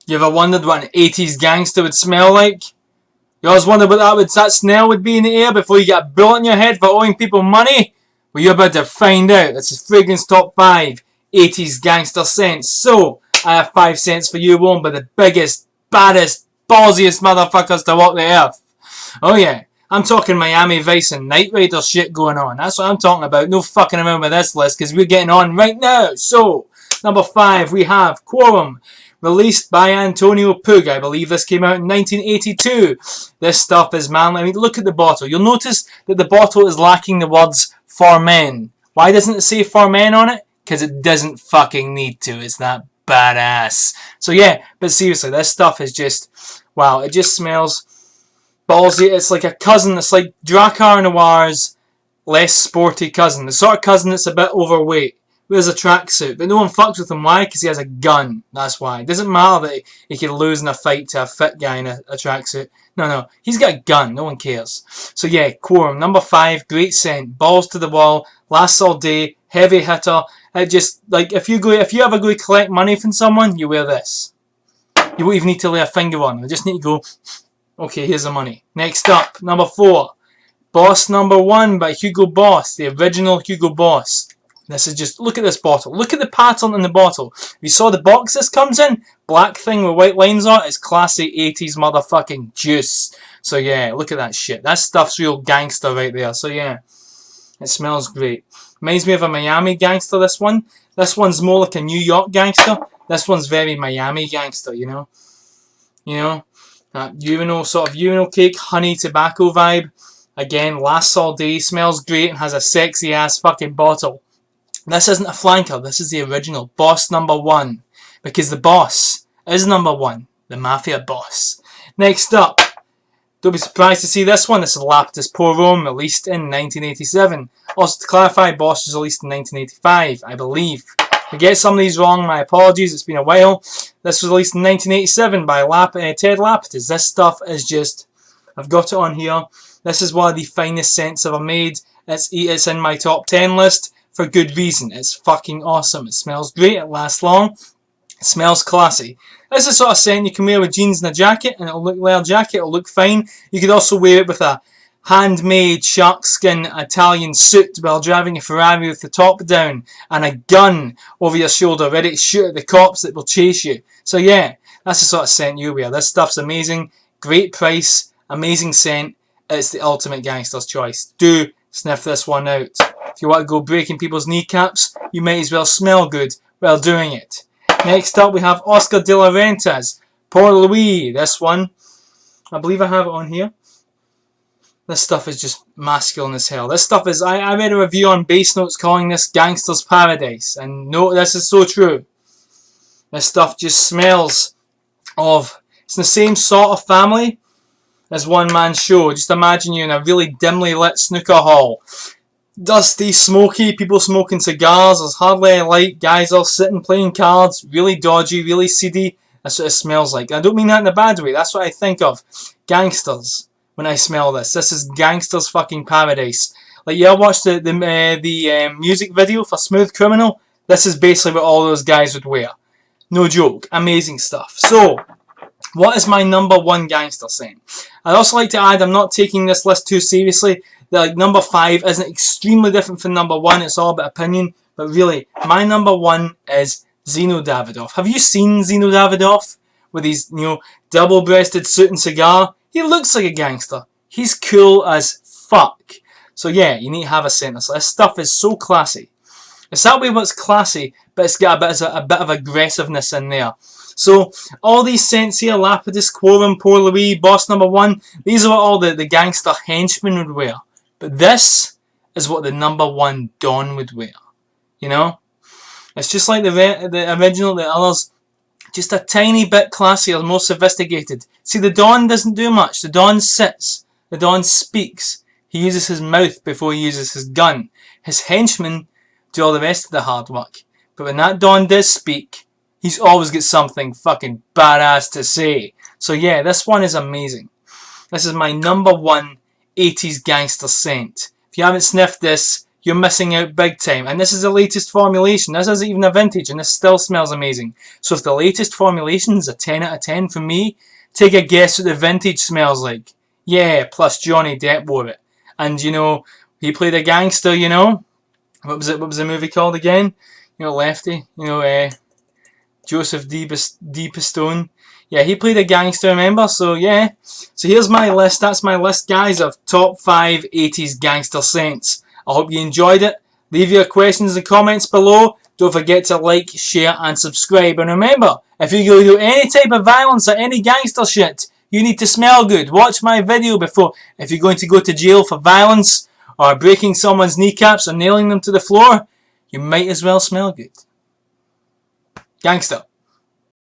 You ever wondered what an 80s gangster would smell like? You always wondered what that smell would be in the air before you get a bullet in your head for owing people money? Well, you're about to find out. This is Fragrance Top 5 80s Gangster Scents. So, I have 5 cents for you, worn by the biggest, baddest, ballsiest motherfuckers to walk the earth. Oh yeah, I'm talking Miami Vice and Knight Rider shit going on. That's what I'm talking about. No fucking around with this list because we're getting on right now. So, number 5 we have Quorum. Released by Antonio Puig. I believe this came out in 1982. This stuff is manly. I mean, look at the bottle. You'll notice that the bottle is lacking the words for men. Why doesn't it say for men on it? Because it doesn't fucking need to. It's that badass. So yeah, but seriously, this stuff is just, wow, it just smells ballsy. It's like a cousin. It's like Drakkar Noir's less sporty cousin. The sort of cousin that's a bit overweight. Wears a tracksuit, but no one fucks with him. Why? Because he has a gun. That's why. It doesn't matter that he could lose in a fight to a fit guy in a tracksuit. No. He's got a gun. No one cares. So yeah, Quorum. Number 5. Great scent. Balls to the wall. Lasts all day. Heavy hitter. It just, like, if you ever go collect money from someone, you wear this. You won't even need to lay a finger on. You just need to go, okay, here's the money. Next up, number 4. Boss Number 1 by Hugo Boss. The original Hugo Boss. This is just, look at this bottle. Look at the pattern in the bottle. If you saw the box this comes in, black thing with white lines on it, it's classy 80s motherfucking juice. So yeah, look at that shit. That stuff's real gangster right there. So yeah, it smells great. Reminds me of a Miami gangster, this one. This one's more like a New York gangster. This one's very Miami gangster, you know. You know, that urinal, sort of urinal cake, honey tobacco vibe. Again, lasts all day, smells great, and has a sexy ass fucking bottle. This isn't a flanker, this is the original. Boss Number 1. Because the boss is number 1. The mafia boss. Next up. Don't be surprised to see this one. This is Lapis Quorum, released in 1987. Also to clarify, Boss was released in 1985, I believe. If I get some of these wrong, my apologies, it's been a while. This was released in 1987 by Ted Lapis. This stuff is just, I've got it on here. This is one of the finest scents ever made. It's in my top 10 list. For good reason. It's fucking awesome. It smells great. It lasts long. It smells classy. This is the sort of scent you can wear with jeans and a jacket, and it'll look leather jacket. It'll look fine. You could also wear it with a handmade sharkskin Italian suit while driving a Ferrari with the top down and a gun over your shoulder, ready to shoot at the cops that will chase you. So yeah, that's the sort of scent you wear. This stuff's amazing. Great price. Amazing scent. It's the ultimate gangster's choice. Do sniff this one out. If you want to go breaking people's kneecaps, you might as well smell good while doing it. Next up we have Oscar de la Renta's Pour Louis. This one, I believe I have it on here. This stuff is just masculine as hell. This stuff is, I read a review on Bass Notes calling this Gangster's Paradise. And no, this is so true. This stuff just smells of, it's the same sort of family as One Man Show. Just imagine you in a really dimly lit snooker hall. Dusty, smoky, people smoking cigars, there's hardly any light, guys all sitting playing cards, really dodgy, really seedy. That's what it smells like. I don't mean that in a bad way, that's what I think of. Gangsters, when I smell this. This is Gangster's fucking Paradise. Like, yeah, I watched the music video for Smooth Criminal. This is basically what all those guys would wear. No joke. Amazing stuff. So, what is my number 1 gangster scent? I'd also like to add, I'm not taking this list too seriously. Like, number 5 isn't extremely different from number 1. It's all about opinion. But really, my number 1 is Zino Davidoff. Have you seen Zino Davidoff? With his, you know, double-breasted suit and cigar? He looks like a gangster. He's cool as fuck. So yeah, you need to have a scent. This stuff is so classy. It's that way what's classy, but it's got a bit of aggressiveness in there. So, all these scents here, Lapidus, Quorum, Pour Louis, Boss Number 1, these are what all the gangster henchmen would wear. But this is what the number 1 Don would wear. You know? It's just like the original, the others, just a tiny bit classier, more sophisticated. See, the Don doesn't do much. The Don sits. The Don speaks. He uses his mouth before he uses his gun. His henchmen do all the rest of the hard work. But when that Don does speak, he's always got something fucking badass to say. So yeah, this one is amazing. This is my number 1 80s gangster scent. If you haven't sniffed this, you're missing out big time. And this is the latest formulation. This isn't even a vintage, and this still smells amazing. So if the latest formulation is a 10 out of 10 for me, take a guess what the vintage smells like. Yeah, plus Johnny Depp wore it. And, you know, he played a gangster, you know. What was it? What was the movie called again? You know, Lefty. You know, Joseph D. Pistone. Yeah, he played a gangster, remember? So, yeah. So here's my list. That's my list, guys, of top 5 80s gangster scents. I hope you enjoyed it. Leave your questions and comments below. Don't forget to like, share, and subscribe. And remember, if you're going to do any type of violence or any gangster shit, you need to smell good. Watch my video before. If you're going to go to jail for violence or breaking someone's kneecaps or nailing them to the floor, you might as well smell good. Gangster.